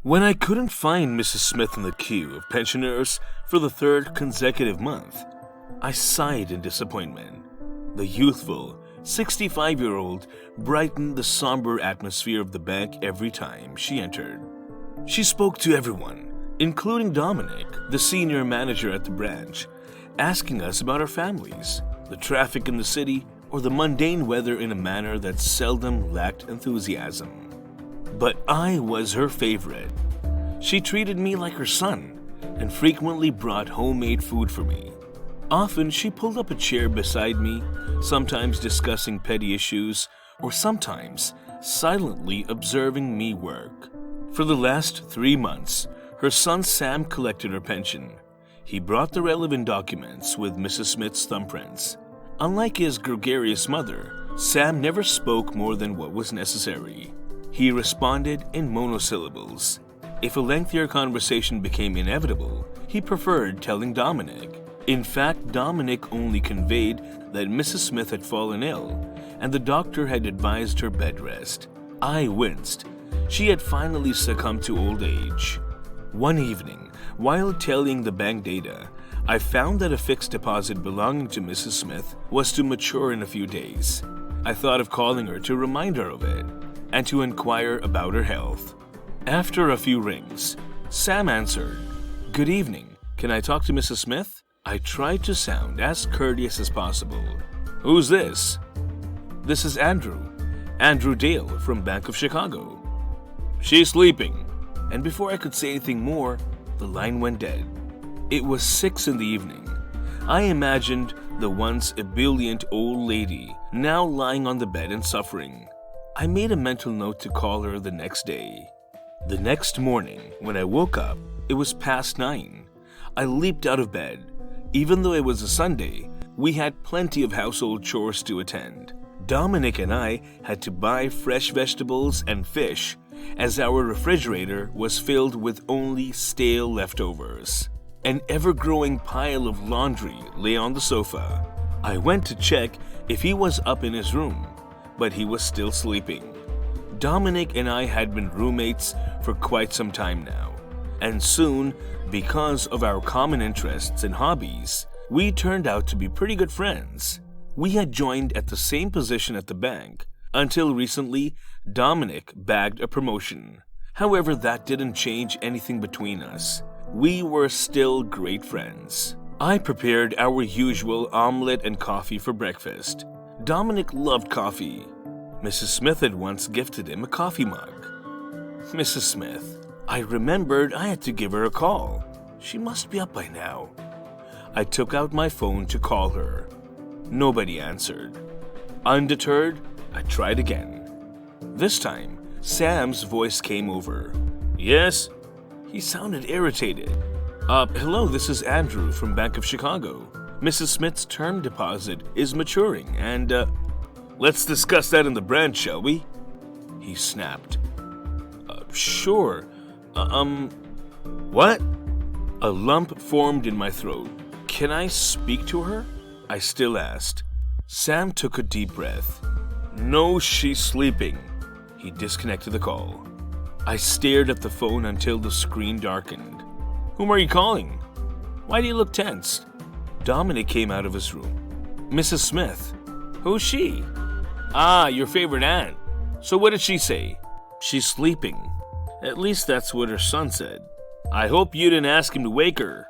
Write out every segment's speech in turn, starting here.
When I couldn't find Mrs. Smith in the queue of pensioners for the third consecutive month, I sighed in disappointment. The youthful, 65-year-old brightened the somber atmosphere of the bank every time she entered. She spoke to everyone, including Dominic, the senior manager at the branch, asking us about our families, the traffic in the city, or the mundane weather in a manner that seldom lacked enthusiasm. But I was her favorite. She treated me like her son and frequently brought homemade food for me. Often she pulled up a chair beside me, sometimes discussing petty issues, or sometimes silently observing me work. For the last 3 months, her son Sam collected her pension. He brought the relevant documents with Mrs. Smith's thumbprints. Unlike his gregarious mother, Sam never spoke more than what was necessary. He responded in monosyllables. If a lengthier conversation became inevitable, he preferred telling Dominic. In fact, Dominic only conveyed that Mrs. Smith had fallen ill, and the doctor had advised her bed rest. I winced. She had finally succumbed to old age. One evening, while tallying the bank data, I found that a fixed deposit belonging to Mrs. Smith was to mature in a few days. I thought of calling her to remind her of it and to inquire about her health. After a few rings, Sam answered, "Good evening. Can I talk to Mrs. Smith?" I tried to sound as courteous as possible. "Who's this?" "This is Andrew Dale from Bank of Chicago." "She's sleeping." And before I could say anything more, the line went dead. It was 6 in the evening. I imagined the once ebullient old lady now lying on the bed and suffering. I made a mental note to call her the next day. The next morning, when I woke up, it was past 9. I leaped out of bed. Even though it was a Sunday, we had plenty of household chores to attend. Dominic and I had to buy fresh vegetables and fish, as our refrigerator was filled with only stale leftovers. An ever-growing pile of laundry lay on the sofa. I went to check if he was up in his room, but he was still sleeping. Dominic and I had been roommates for quite some time now, and soon, because of our common interests and hobbies, we turned out to be pretty good friends. We had joined at the same position at the bank, until recently Dominic bagged a promotion. However, that didn't change anything between us. We were still great friends. I prepared our usual omelet and coffee for breakfast. Dominic loved coffee. Mrs. Smith had once gifted him a coffee mug. Mrs. Smith. I remembered I had to give her a call. She must be up by now. I took out my phone to call her. Nobody answered. Undeterred, I tried again. This time, Sam's voice came over. "Yes?" He sounded irritated. Hello, this is Andrew from Bank of Chicago. Mrs. Smith's term deposit is maturing and, let's discuss that in the branch, shall we?" He snapped. Sure. What? A lump formed in my throat. Can I speak to her? I still asked. Sam took a deep breath. No, she's sleeping. He disconnected the call. I stared at the phone until the screen darkened. Whom are you calling? Why do you look tense? Dominic came out of his room. Mrs. Smith. Who's she? Ah, your favorite aunt. So what did she say? She's sleeping. At least that's what her son said. I hope you didn't ask him to wake her,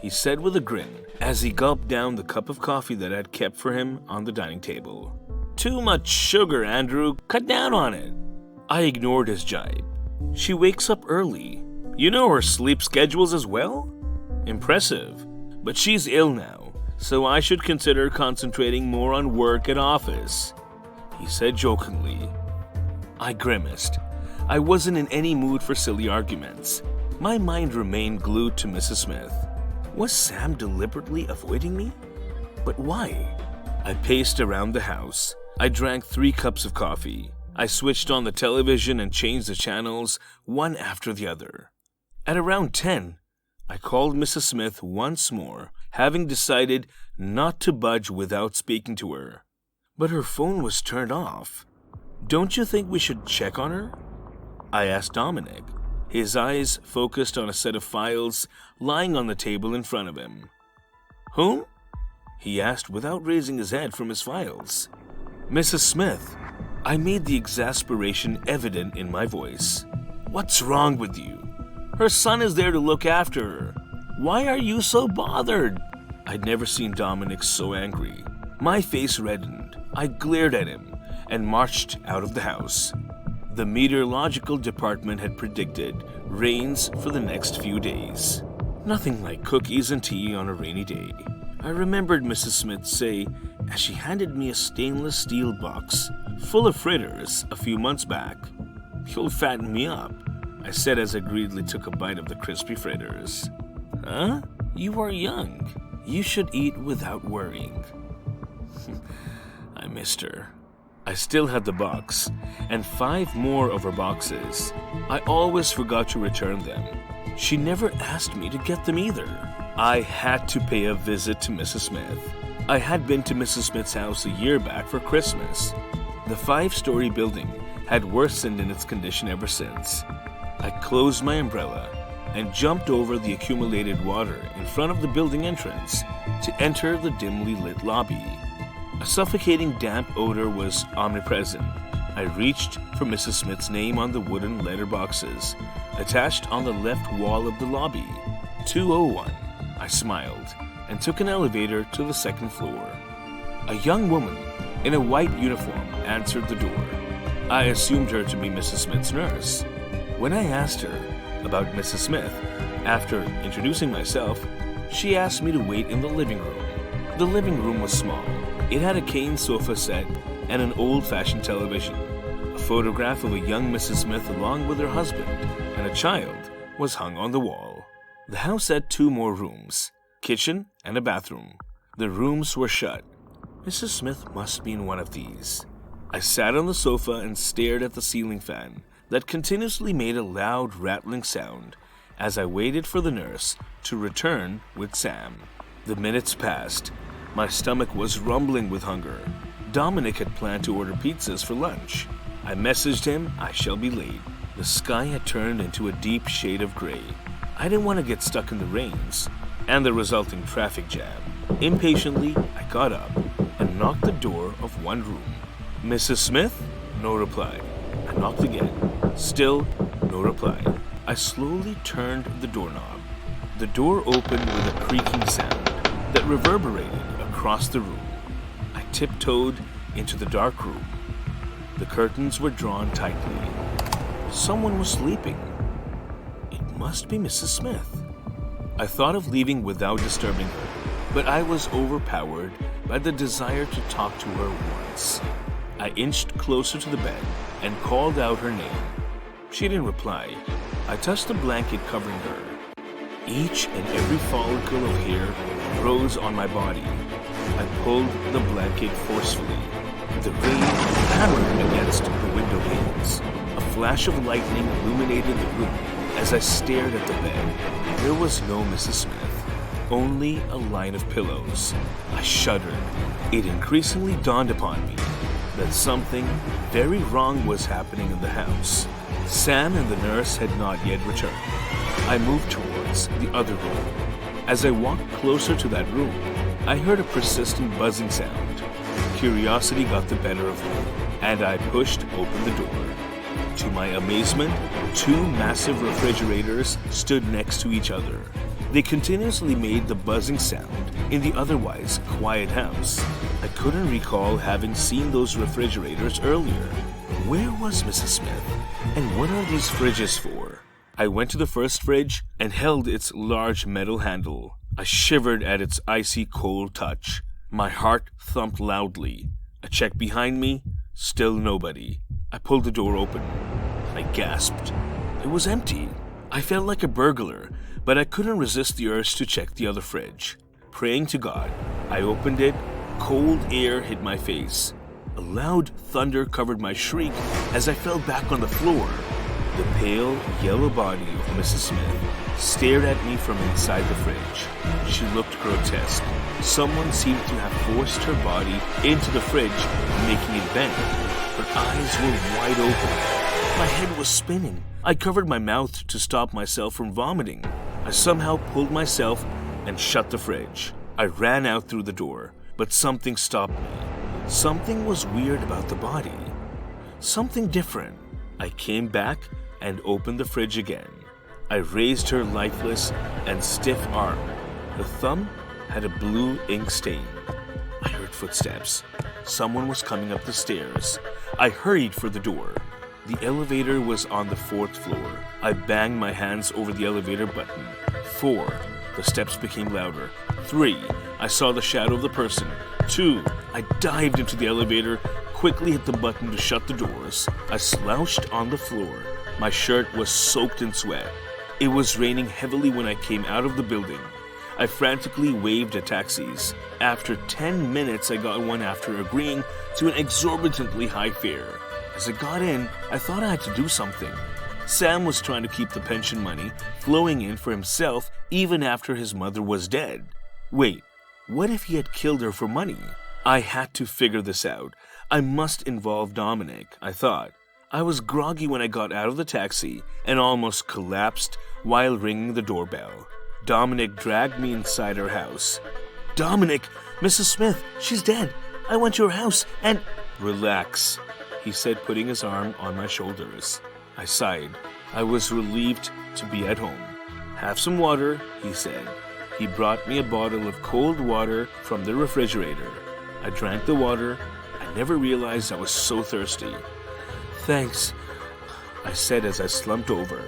he said with a grin as he gulped down the cup of coffee that I had kept for him on the dining table. Too much sugar, Andrew. Cut down on it. I ignored his jibe. She wakes up early. You know her sleep schedules as well? Impressive. But she's ill now, so I should consider concentrating more on work at office, he said jokingly. I grimaced. I wasn't in any mood for silly arguments. My mind remained glued to Mrs. Smith. Was Sam deliberately avoiding me? But why? I paced around the house. I drank 3 cups of coffee. I switched on the television and changed the channels one after the other. At around 10, I called Mrs. Smith once more, having decided not to budge without speaking to her. But her phone was turned off. Don't you think we should check on her? I asked Dominic. his eyes focused on a set of files lying on the table in front of him. "Whom?" he asked without raising his head from his files. "Mrs. Smith." I made the exasperation evident in my voice. "What's wrong with you? Her son is there to look after her. Why are you so bothered?" I'd never seen Dominic so angry. My face reddened. I glared at him and marched out of the house. The meteorological department had predicted rains for the next few days. Nothing like cookies and tea on a rainy day. I remembered Mrs. Smith say as she handed me a stainless steel box full of fritters a few months back. "You'll fatten me up," I said as I greedily took a bite of the crispy fritters. "Huh? You are young. You should eat without worrying." I missed her. I still had the box, and 5 more of her boxes. I always forgot to return them. She never asked me to get them either. I had to pay a visit to Mrs. Smith. I had been to Mrs. Smith's house a year back for Christmas. The 5-story building had worsened in its condition ever since. I closed my umbrella and jumped over the accumulated water in front of the building entrance to enter the dimly lit lobby. A suffocating damp odor was omnipresent. I reached for Mrs. Smith's name on the wooden letter boxes attached on the left wall of the lobby. 201. I smiled and took an elevator to the 2nd floor. A young woman in a white uniform answered the door. I assumed her to be Mrs. Smith's nurse. When I asked her about Mrs. Smith, after introducing myself, she asked me to wait in the living room. The living room was small. It had a cane sofa set and an old-fashioned television. A photograph of a young Mrs. Smith along with her husband and a child was hung on the wall. The house had 2 more rooms, kitchen and a bathroom. The rooms were shut. Mrs. Smith must be in one of these. I sat on the sofa and stared at the ceiling fan that continuously made a loud rattling sound as I waited for the nurse to return with Sam. The minutes passed. My stomach was rumbling with hunger. Dominic had planned to order pizzas for lunch. I messaged him, "I shall be late." The sky had turned into a deep shade of gray. I didn't want to get stuck in the rains and the resulting traffic jam. Impatiently, I got up and knocked the door of one room. "Mrs. Smith?" No reply. I knocked again. Still no reply. I slowly turned the doorknob. The door opened with a creaking sound that reverberated across the room. I tiptoed into the dark room. The curtains were drawn tightly. Someone was sleeping. It must be Mrs. Smith. I thought of leaving without disturbing her, but I was overpowered by the desire to talk to her once. I inched closer to the bed and called out her name. She didn't reply. I touched the blanket covering her. Each and every follicle of hair rose on my body. I pulled the blanket forcefully. The rain hammered against the window panes. A flash of lightning illuminated the room as I stared at the bed. There was no Mrs. Smith, only a line of pillows. I shuddered. It increasingly dawned upon me that something very wrong was happening in the house. Sam and the nurse had not yet returned. I moved towards the other room. As I walked closer to that room, I heard a persistent buzzing sound. Curiosity got the better of me, and I pushed open the door. To my amazement, 2 massive refrigerators stood next to each other. They continuously made the buzzing sound in the otherwise quiet house. I couldn't recall having seen those refrigerators earlier. Where was Mrs. Smith? And what are these fridges for? I went to the first fridge and held its large metal handle. I shivered at its icy cold touch. My heart thumped loudly. I checked behind me. Still nobody. I pulled the door open. I gasped. It was empty. I felt like a burglar, but I couldn't resist the urge to check the other fridge. Praying to God, I opened it. Cold air hit my face. A loud thunder covered my shriek as I fell back on the floor. The pale, yellow body of Mrs. Smith stared at me from inside the fridge. She looked grotesque. Someone seemed to have forced her body into the fridge, making it bend. Her eyes were wide open. My head was spinning. I covered my mouth to stop myself from vomiting. I somehow pulled myself and shut the fridge. I ran out through the door, but something stopped me. Something was weird about the body. Something different. I came back and opened the fridge again. I raised her lifeless and stiff arm. The thumb had a blue ink stain. I heard footsteps. Someone was coming up the stairs. I hurried for the door. The elevator was on the 4th floor. I banged my hands over the elevator button. 4. The steps became louder. 3. I saw the shadow of the person. 2. I dived into the elevator, quickly hit the button to shut the doors. I slouched on the floor. My shirt was soaked in sweat. It was raining heavily when I came out of the building. I frantically waved at taxis. After 10 minutes, I got one after agreeing to an exorbitantly high fare. As I got in, I thought I had to do something. Sam was trying to keep the pension money flowing in for himself even after his mother was dead. Wait, what if he had killed her for money? I had to figure this out. I must involve Dominic, I thought. I was groggy when I got out of the taxi and almost collapsed while ringing the doorbell. Dominic dragged me inside her house. Dominic, Mrs. Smith, she's dead. I went to her house and... Relax, he said, putting his arm on my shoulders. I sighed. I was relieved to be at home. Have some water, he said. He brought me a bottle of cold water from the refrigerator. I drank the water. I never realized I was so thirsty. Thanks, I said as I slumped over.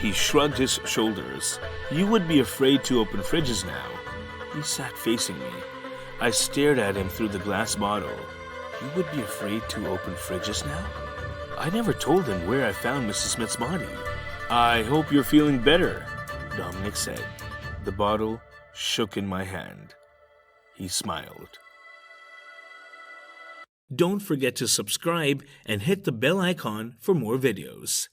He shrugged his shoulders. You would be afraid to open fridges now. He sat facing me. I stared at him through the glass bottle. You would be afraid to open fridges now? I never told him where I found Mrs. Smith's body. I hope you're feeling better, Dominic said. The bottle shook in my hand. He smiled. Don't forget to subscribe and hit the bell icon for more videos.